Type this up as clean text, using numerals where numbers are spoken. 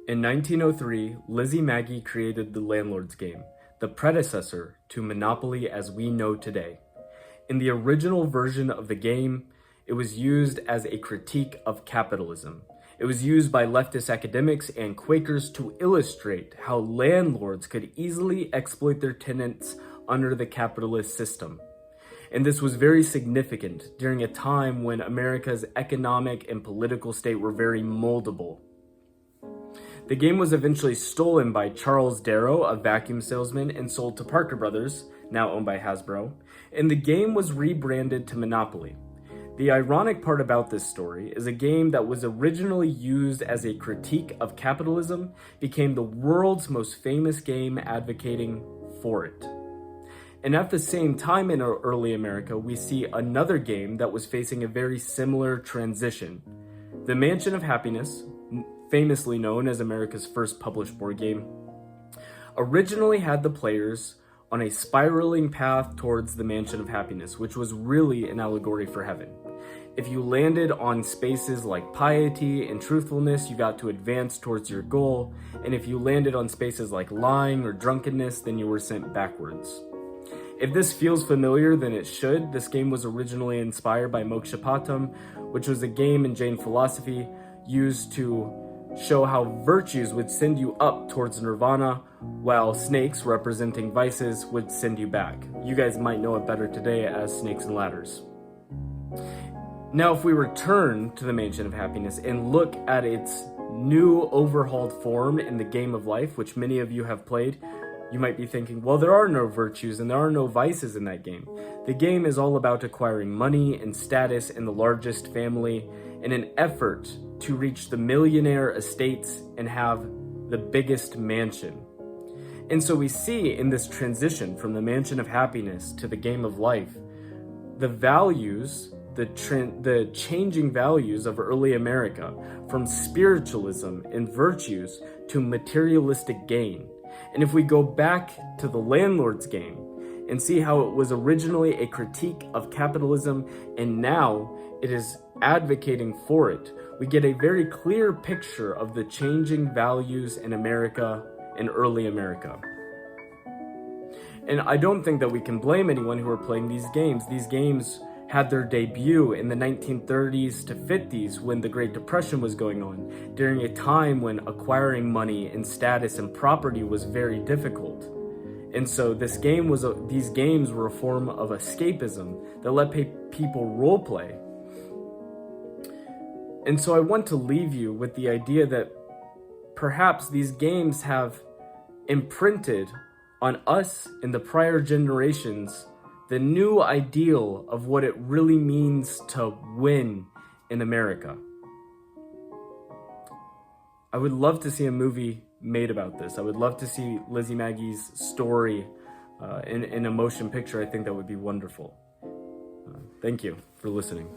In 1903, Lizzie Magie created the Landlord's Game, the predecessor to Monopoly as we know today. In the original version of the game, it was used as a critique of capitalism. It was used by leftist academics and Quakers to illustrate how landlords could easily exploit their tenants under the capitalist system. And this was very significant during a time when America's economic and political state were very moldable. The game was eventually stolen by Charles Darrow, a vacuum salesman, and sold to Parker Brothers, now owned by Hasbro, and the game was rebranded to Monopoly. The ironic part about this story is a game that was originally used as a critique of capitalism became the world's most famous game advocating for it. And at the same time in early America, we see another game that was facing a very similar transition. The Mansion of Happiness, famously known as America's first published board game, originally had the players on a spiraling path towards the Mansion of Happiness, which was really an allegory for heaven. If you landed on spaces like piety and truthfulness, you got to advance towards your goal, and if you landed on spaces like lying or drunkenness, then you were sent backwards. If this feels familiar, then it should. This game was originally inspired by Mokshapatam, which was a game in Jain philosophy used to show how virtues would send you up towards nirvana, while snakes, representing vices, would send you back. You guys might know it better today as snakes and ladders. Now, if we return to the Mansion of Happiness and look at its new overhauled form in the game of life, which many of you have played, you might be thinking, well, there are no virtues and there are no vices in that game. The game is all about acquiring money and status in the largest family in an effort to reach the millionaire estates and have the biggest mansion. And so we see in this transition from the Mansion of Happiness to the game of life, the values, the changing values of early America from spiritualism and virtues to materialistic gain. And if we go back to the Landlord's Game and see how it was originally a critique of capitalism and now it is advocating for it, we get a very clear picture of the changing values in America, in early America. And I don't think that we can blame anyone who are playing these games. These games had their debut in the 1930s to 50s when the Great Depression was going on, during a time when acquiring money and status and property was very difficult. And so these games were a form of escapism that let people role play. And so I want to leave you with the idea that perhaps these games have imprinted on us and the prior generations the new ideal of what it really means to win in America. I would love to see a movie made about this. I would love to see Lizzie Magie's story in a motion picture. I think that would be wonderful. Thank you for listening.